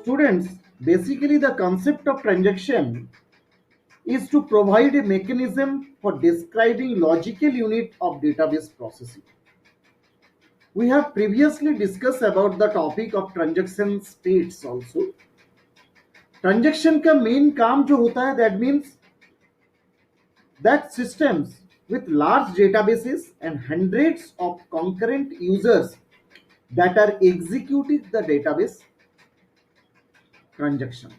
students, basically the concept of transaction is to provide a mechanism for describing logical unit of database processing. We have previously discussed about the topic of transaction states also. Transaction का main काम जो होता है, that means that systems with large databases and hundreds of concurrent users that are executing the database transactions.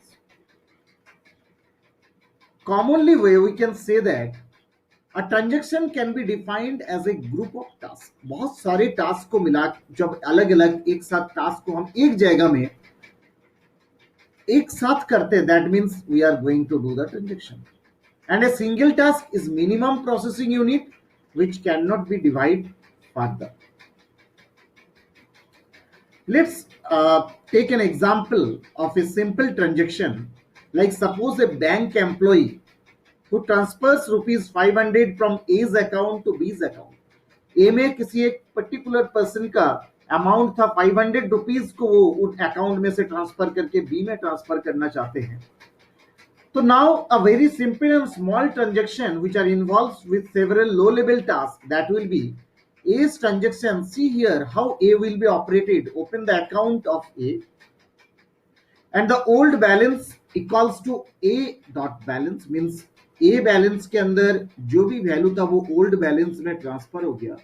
Commonly way we can say that a transaction can be defined as a group of tasks. बहुत सारे task को मिला जब अलग अलग एक साथ task को हम एक जगह में एक साथ करते हैं, that means we are going to do the transaction. And a single task is minimum processing unit which cannot be divided further. Let's take an example of a simple transaction. Like suppose a bank employee who transfers rupees 500 from A's account to B's account. A में किसी एक particular person का amount था 500 rupees को वो उस account में से ट्रांसफर करके बी में ट्रांसफर करना चाहते हैं. So now a very simple and small transaction which are involved with several low level tasks, that will be A's transaction. See here how A will be operated. Open the account of A and the old balance equals to A dot balance, means A balance के अंदर जो भी value था वो old balance में transfer हो गया.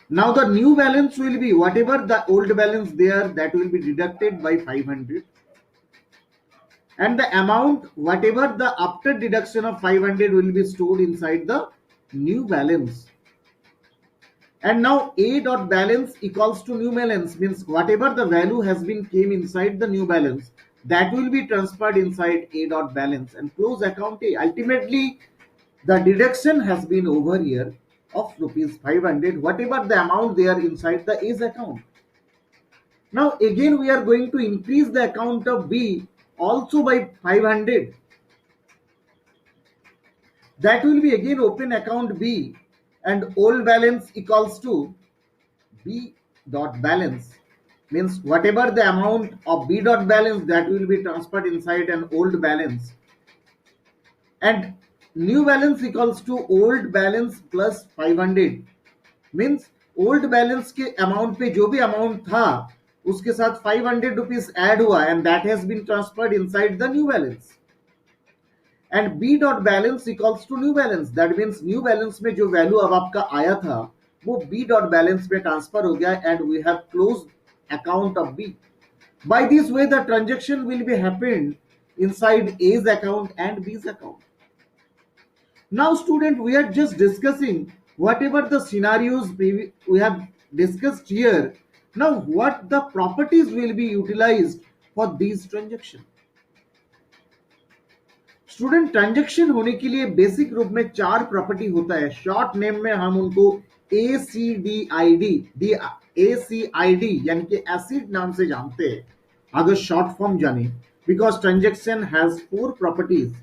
Now the new balance will be whatever the old balance there, that will be deducted by 500. And the amount whatever the after deduction of 500 will be stored inside the new balance. And now A dot balance equals to new balance, means whatever the value has been came inside the new balance, that will be transferred inside A dot balance and close account A. Ultimately the deduction has been over here of rupees 500, whatever the amount there inside the A's account. Now again we are going to increase the account of B also by 500. That will be again open account B and old balance equals to B dot balance, means whatever the amount of B dot balance, that will be transferred inside an old balance, and new balance equals to old balance plus 500, means old balance के amount पे जो भी amount था उसके साथ 500 rupees add हुआ and that has been transferred inside the new balance. And B dot balance equals to new balance, that means new balance में जो value अब आपका आया था वो B dot balance में transfer हो गया and we have closed account of B. By this way the transaction will be happened inside A's account and B's account. Now student, we are just discussing whatever the scenarios we have discussed here. Now what the properties will be utilized for these transactions? Student transaction होने के लिए basic रूप में 4 property होता है. Short name में हम उनको ACDID यानी कि एसिड नाम से जानते हैं अगर शॉर्ट फॉर्म जाने, because transaction has 4 properties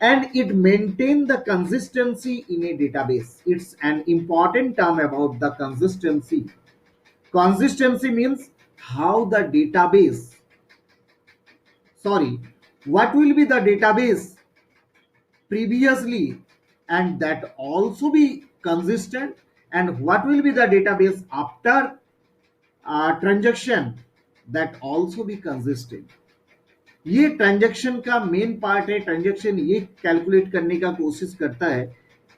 and it maintain the consistency in a database. It's an important term about the consistency. Consistency means how the database, what will be the database previously and that also be consistent, and what will be the database after transaction that also be consistent. ये transaction का main part है. Transaction ये calculate करने का कोशिश करता है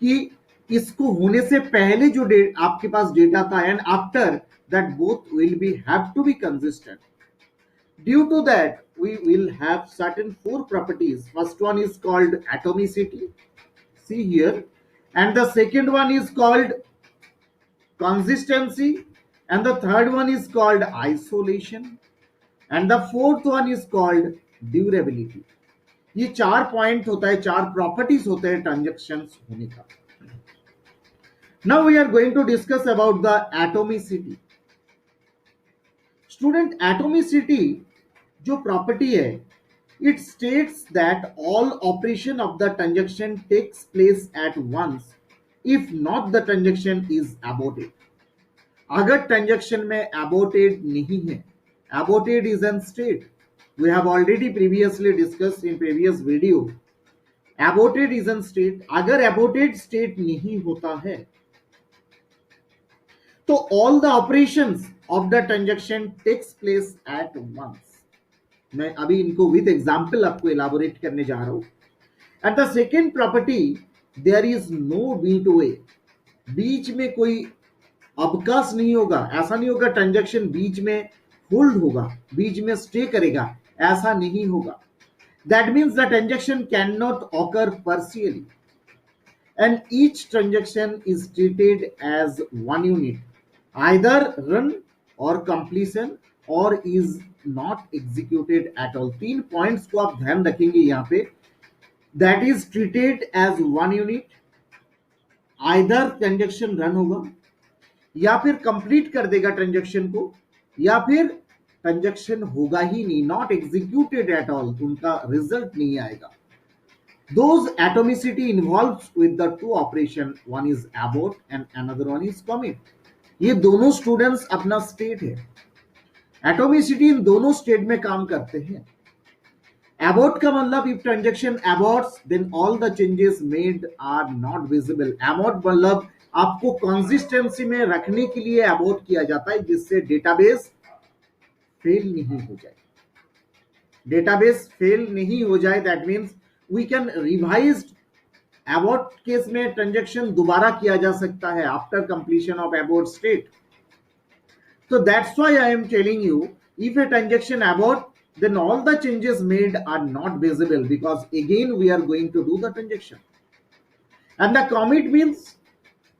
कि इसको होने से पहले जो आपके पास डेटा था and after that both will be have to be consistent. Due to that we will have certain 4 properties. First one is called atomicity, see here, and the second one is called consistency, and the third one is called isolation, and the fourth one is called durability. ये 4 point होता है, 4 properties होते हैं transactions होने का. Now we are going to discuss about the atomicity. Student atomicity जो property है, it states that all operation of the transaction takes place at once if not the transaction is aborted. अगर transaction में aborted नहीं है, aborted is an state, We have already previously discussed in previous video. Aborted is an state. अगर aborted state नहीं होता है तो all the operations of the transaction takes place at once. मैं अभी इनको with example आपको elaborate करने जा रहा हूं. At the second property, there is no B2A. बीच में कोई अवकाश नहीं होगा. ऐसा नहीं होगा ट्रांजैक्शन बीच में होल्ड होगा, बीच में स्टे करेगा, ऐसा नहीं होगा. That means the transaction cannot occur partially, and each transaction is treated as one unit, either run or completion or is not executed at all. 3 points को आप ध्यान रखेंगे यहां पे. That is treated as one unit, either transaction run होगा या फिर complete कर देगा ट्रांजैक्शन को, या फिर ट्रांजैक्शन होगा ही नहीं, नॉट एग्जीक्यूटेड एट ऑल, उनका रिजल्ट नहीं आएगा. Those atomicity involves with the two operation, one is abort and another one is commit. ये दोनों स्टूडेंट्स अपना स्टेट है. एटोमिसिटी इन दोनों स्टेट में काम करते हैं. abort का मतलब if transaction aborts then all the changes made are not visible. abort मतलब आपको कंसिस्टेंसी में रखने के लिए abort किया जाता है जिससे डेटाबेस फेल नहीं हो जाए. डेटाबेस फेल नहीं हो जाए, that means we can revise. abort case में ट्रांजैक्शन दोबारा किया जा सकता है after completion of abort state. So that's why I am telling you, if a transaction abort, then all the changes made are not visible because again we are going to do the transaction. And the commit means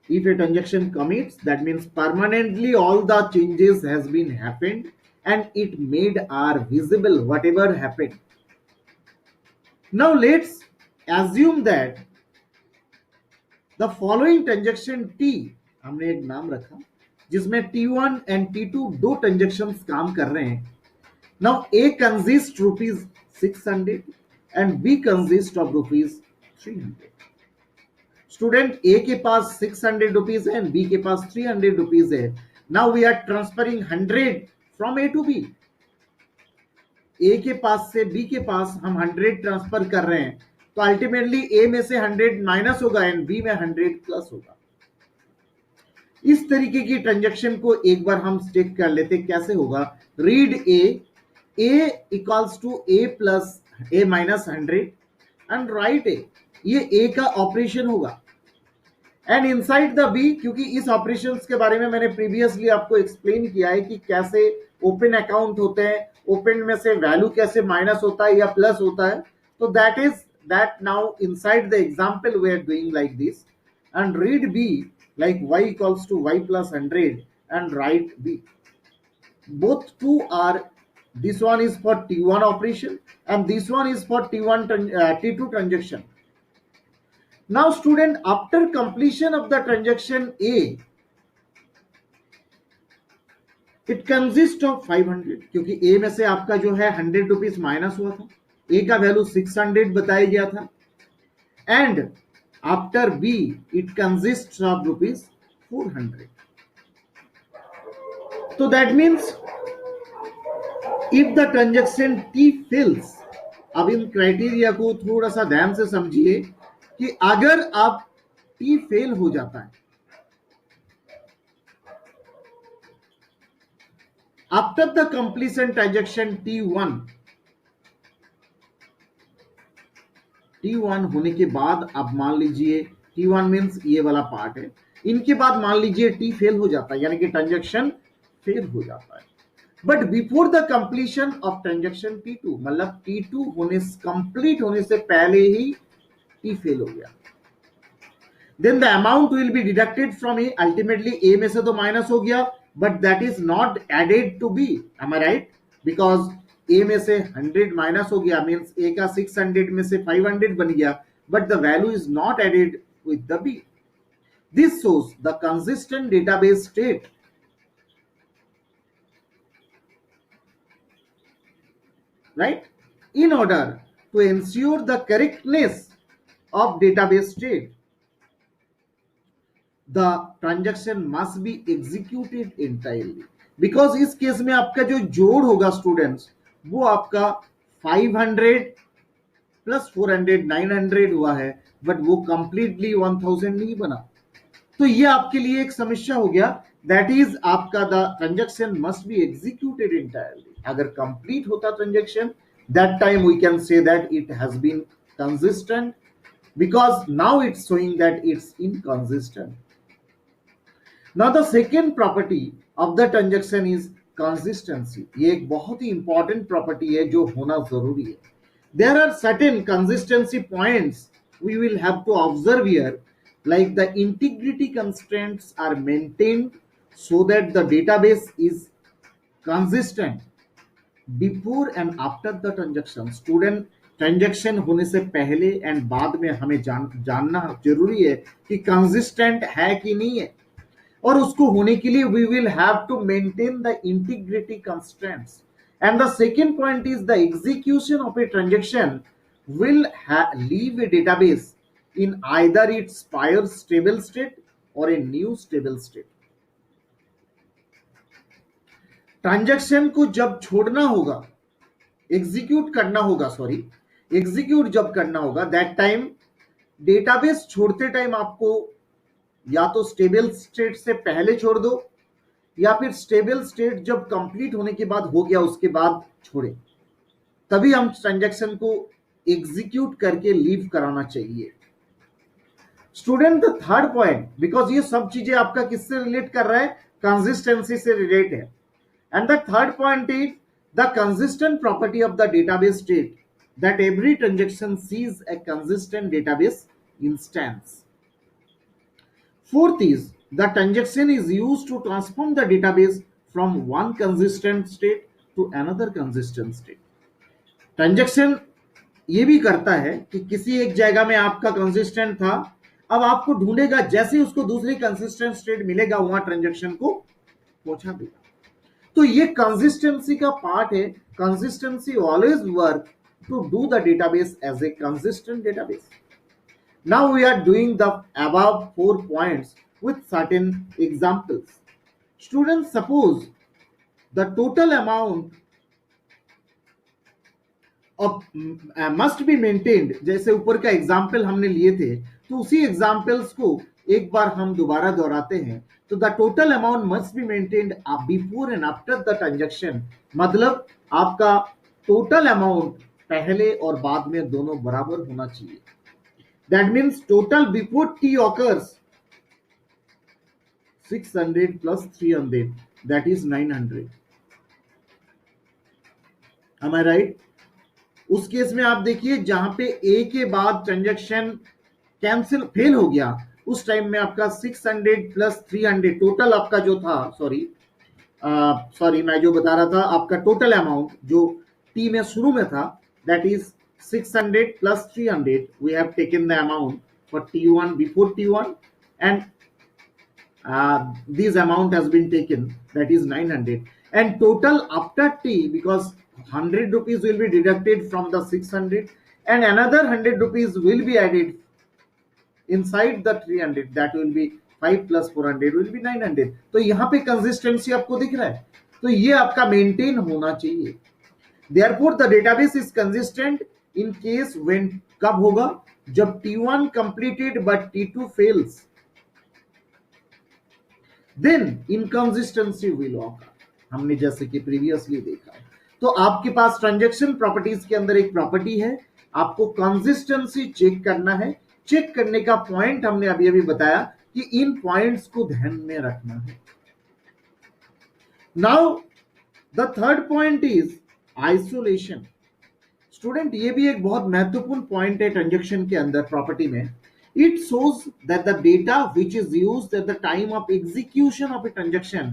if a transaction commits, that means permanently all the changes has been happened and it made are visible whatever happened. Now let's assume that the following transaction T, हमने एक नाम रखा जिसमें T1 and T2 दो transactions काम कर रहे हैं. Now A consist ₹600 and B consist of ₹300. Student A के पास ₹600 है एंड B के पास ₹300 है. Now we are transferring 100 from A to B. A के पास से B के पास हम 100 ट्रांसफर कर रहे हैं, तो अल्टीमेटली A में से 100 माइनस होगा एंड B में 100 प्लस होगा. इस तरीके की ट्रांजैक्शन को एक बार हम चेक कर लेते कैसे होगा. Read A equals to A plus A minus 100 and write A. ये A का ऑपरेशन होगा एंड इनसाइड द B, क्योंकि इस ऑपरेशंस के बारे में मैंने प्रीवियसली आपको एक्सप्लेन किया है कि कैसे ओपन अकाउंट होते हैं, ओपन में से वैल्यू कैसे माइनस होता है या प्लस होता है. तो that now inside the example we are doing like this, and read B like y equals to y plus 100 and write B. Both two are, this one is for T1 operation and this one is for T2 transaction. Now student, after completion of the transaction A, it consists of 500, क्योंकि A में से आपका जो है ₹100 minus हुआ था. A का value 600 बताया गया था. And after B it consists of ₹400. So that means if the transaction T fails, अब इन क्राइटेरिया को थोड़ा सा ध्यान से समझिए कि अगर आप T फेल हो जाता है after the completion transaction T1 होने के बाद, अब मान लीजिए T1 मीन्स ये वाला पार्ट है, इनके बाद मान लीजिए T फेल हो जाता है, यानी कि ट्रांजैक्शन फेल हो जाता है. But before the completion of transaction T2, मतलब T2 कंप्लीट होने से पहले ही T फेल हो गया, then the amount will be deducted from A. Ultimately A में से तो माइनस हो गया, but that is not added to B. Am I right? Because A में से 100 माइनस हो गया, मीन्स A का 600 में से 500 बन गया, but the value is not added with the B. This shows the consistent database state. Right? In order to ensure the correctness of database state, the transaction must be executed entirely. Because इस case में आपका जो जोड़ होगा students, वो आपका 500 plus 400 900 हुआ है, बट वो कंप्लीटली 1000 नहीं बना। तो ये आपके लिए एक समस्या हो गया। दैट इज आपका the transaction must be executed entirely. अगर कंप्लीट होता transaction, that time we can say that it has been consistent, because now it's showing that it's inconsistent. Now the second property of the transaction is consistency. ये एक बहुत ही important property है जो होना जरूरी है। There are certain consistency points we will have to observe here, like the integrity constraints are maintained so that the database is consistent before and after the transaction. Student, transaction होने से पहले and बाद में हमें जानना जरूरी है कि कंसिस्टेंट है कि नहीं है, और उसको होने के लिए we will have to maintain the integrity constraints. And the second point is the execution of a transaction will leave a database in either its prior stable state or a new stable state. Transaction को जब छोड़ना होगा, execute करना होगा, execute जब करना होगा, that time database छोड़ते टाइम आपको या तो स्टेबल स्टेट से पहले छोड़ दो, या फिर स्टेबल स्टेट जब कंप्लीट होने के बाद हो गया उसके बाद छोड़े, तभी हम ट्रांजैक्शन को एग्जीक्यूट करके लीव कराना चाहिए। Student, the third point, because ये सब चीजें आपका किससे रिलेट कर रहा है, कंसिस्टेंसी से रिलेट है। And the third point is the consistent property of the database state, that every transaction sees a consistent database instance. Fourth is the transaction is used to transform the database from one consistent state to another consistent state. Transaction ये भी करता है कि किसी एक जगह में आपका कंसिस्टेंट था, अब आपको ढूंढेगा, जैसे ही उसको दूसरी कंसिस्टेंट स्टेट मिलेगा वहां ट्रांजेक्शन को पहुंचा देगा। तो ये कंसिस्टेंसी का पार्ट है। Consistency always work to do the database as a consistent database. Now we are doing the above 4 points with certain examples. Student, suppose the total amount of must be maintained, जैसे ऊपर का example हमने लिए थे, तो उसी examples को एक बार हम दोबारा दोहराते हैं। तो the total amount must be maintained before and after the transaction, मतलब आपका टोटल अमाउंट पहले और बाद में दोनों बराबर होना चाहिए। That means total before T occurs 600 plus 300, that is 900। Am I right? उस केस में आप देखिए जहां पे ए के बाद ट्रांजैक्शन कैंसिल फेल हो गया, उस टाइम में आपका 600 प्लस 300 टोटल आपका जो था, मैं जो बता रहा था, आपका टोटल अमाउंट जो टी में शुरू में था, that is 600 plus 300। We have taken the amount for T1 before T1 and this amount has been taken, that is 900, and total after T, because 100 rupees will be deducted from the 600 and another 100 rupees will be added inside the 300, that will be 5 plus 400 will be 900। तो यहाँ पे consistency आपको दिख रहा है, तो ये आपका मेंटेन होना चाहिए। Therefore the database is consistent in case when, कब होगा, जब T1 completed but T2 fails, then inconsistency will occur। हमने जैसे कि प्रीवियसली देखा है। तो आपके पास ट्रांजैक्शन प्रॉपर्टीज के अंदर एक प्रॉपर्टी है, आपको कंसिस्टेंसी चेक करना है। चेक करने का पॉइंट हमने अभी अभी बताया कि इन पॉइंट्स को ध्यान में रखना है। Now the third point is isolation. Student, ये भी एक बहुत महत्वपूर्ण पॉइंट है ट्रांजैक्शन के अंदर प्रॉपर्टी में। It shows that the data which is used at the time of execution of a transaction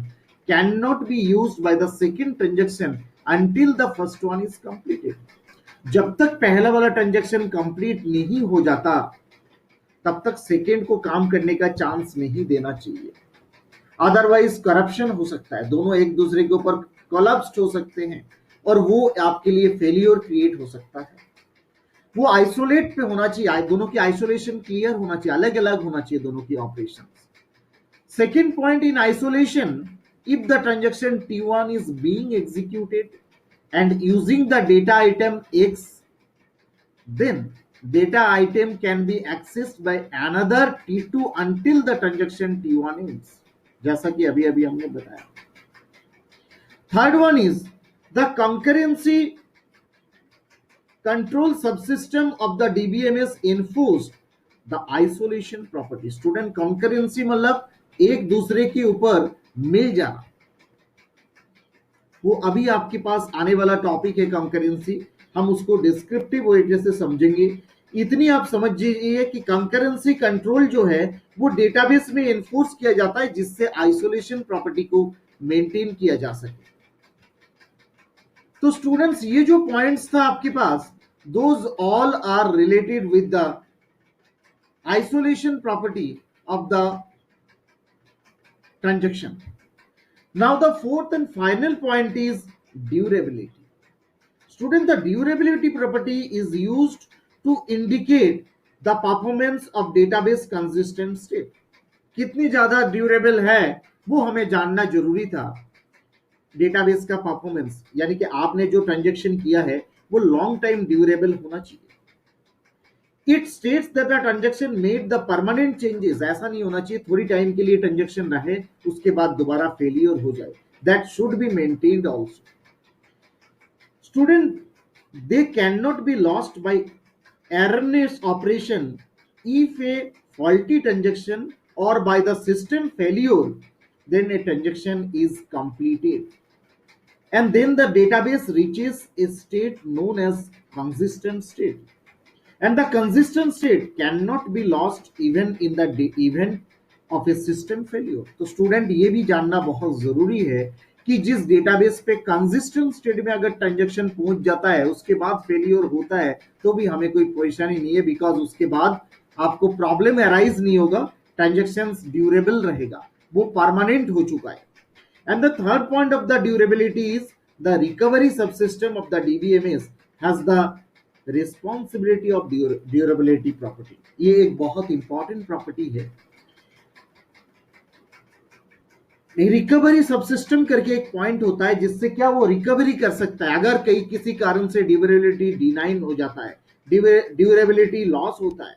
cannot be used by the second transaction until the first one is completed। जब तक पहला वाला transaction complete नहीं हो जाता, तब तक second को काम करने का चांस नहीं देना चाहिए। अदरवाइज करप्शन हो सकता है, दोनों एक दूसरे के ऊपर कोलैप्स हो सकते हैं और वो आपके लिए फेलियर क्रिएट हो सकता है। वो आइसोलेट पे होना चाहिए, दोनों की आइसोलेशन क्लियर होना चाहिए, अलग अलग होना चाहिए दोनों की operation. Second point, in isolation, if the transaction T1 is being executed and using the data item X, then data item can be accessed by another T2 until the transaction T1 ends, जैसा कि अभी अभी हमने बताया. Third one is the concurrency control subsystem of the DBMS enforced the isolation property. Student, concurrency मतलब एक दूसरे के ऊपर मिल जाना, वो अभी आपके पास आने वाला टॉपिक है कंकरेंसी, हम उसको डिस्क्रिप्टिव वे से समझेंगे. इतनी आप समझ जाइए कि कंकरेंसी कंट्रोल जो है वो डेटाबेस में एनफोर्स किया जाता है जिससे आइसोलेशन प्रॉपर्टी को मेंटेन किया जा सके. तो स्टूडेंट्स, ये जो पॉइंट्स था आपके पास, those all are related with the isolation property of the transaction. Now the fourth and final point is durability. Student, the durability property is used to indicate the performance of database consistent state. कितनी ज्यादा durable है वो हमें जानना जरूरी था. Database का performance यानी कि आपने जो ट्रांजैक्शन किया है वो लॉन्ग टाइम ड्यूरेबल होना चाहिए. It states that the transaction made the permanent changes. ऐसा नहीं होना चाहिए थोड़ी टाइम के लिए ट्रांजैक्शन रहे उसके बाद दोबारा फेलियर हो जाए. That should be maintained also. Student, they can not be lost by erroneous operation if a faulty transaction or by the system failure, then a transaction is completed and then the database reaches a state known as consistent state. And the consistent state cannot be lost even in the event of a system failure. तो student ये भी जानना बहुत जरूरी है कि जिस database पे कंसिस्टेंट स्टेट में अगर ट्रांजैक्शन पहुंच जाता है उसके बाद फेलियर होता है तो भी हमें कोई परेशानी नहीं है, बिकॉज उसके बाद आपको प्रॉब्लम अराइज नहीं होगा. ट्रांजैक्शन ड्यूरेबल रहेगा, वो परमानेंट हो चुका है. And the third point of the durability is the recovery subsystem of the DBMS has the responsibility of durability property. ये एक बहुत इंपॉर्टेंट प्रॉपर्टी है. रिकवरी सबसिस्टम करके एक पॉइंट होता है जिससे क्या वो रिकवरी कर सकता है अगर कहीं किसी कारण से ड्यूरेबिलिटी डिनाइन हो जाता है, ड्यूरेबिलिटी लॉस होता है,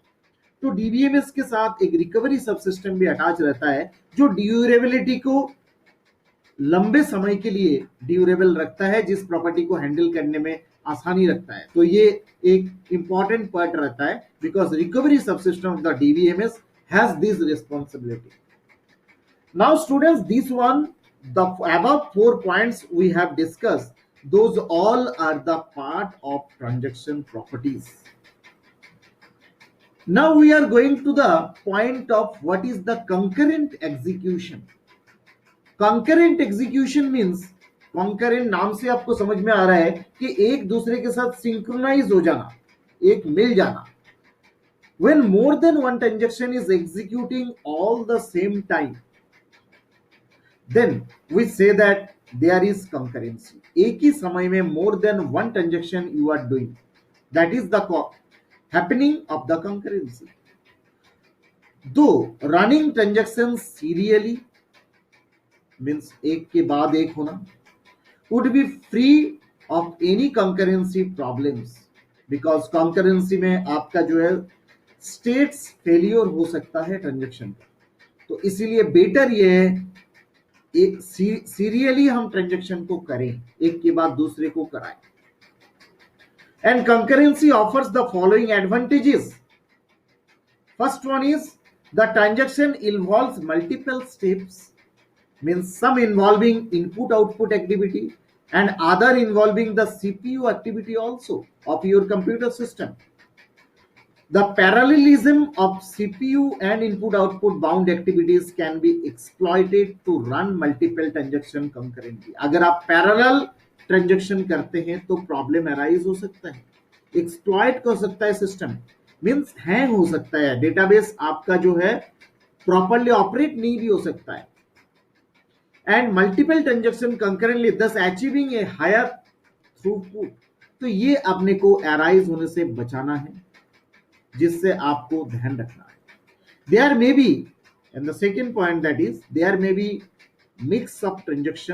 तो डीबीएमएस के साथ एक रिकवरी सबसिस्टम भी अटैच रहता है जो ड्यूरेबिलिटी को लंबे समय के लिए ड्यूरेबल रखता है, जिस प्रॉपर्टी को हैंडल करने में आसानी रखता है. तो ये एक इंपॉर्टेंट पार्ट रहता है because recovery subsystem of the DBMS has this responsibility. Now students, this one, the above 4 points we have discussed, those all are the part of transaction properties. Now we are going to the point of what is the concurrent execution. Concurrent execution means, concurrent नाम से आपको समझ में आ रहा है कि एक दूसरे के साथ सिंक्रोनाइज हो जाना, एक मिल जाना. When more than one transaction is executing all the same time, then we say that there is concurrency. एक ही समय में more than one transaction you are doing, that is the happening of the concurrency. Though running transactions serially means एक के बाद एक होना would be free of any concurrency problems, because concurrency में आपका जो है states failure हो सकता है ट्रांजेक्शन का. तो इसीलिए बेटर ये है एक सीरियली हम ट्रांजैक्शन को करें, एक के बाद दूसरे को कराएं. And concurrency offers the following advantages. First one is the transaction involves multiple steps, means some involving input output activity and other involving the CPU activity also of your computer system. The parallelism of CPU and input-output bound activities can be exploited to run multiple transactions concurrently. अगर आप parallel transaction करते हैं तो problem arise हो सकता है, exploit कर सकता है system, means hang हो सकता है, database आपका जो है properly operate नहीं भी हो सकता है. And multiple transaction concurrently, thus achieving a higher throughput. तो ये अपने को arise होने से बचाना है, जिससे आपको ध्यान रखना है. There may be, and the second point that is, there may be mix of transaction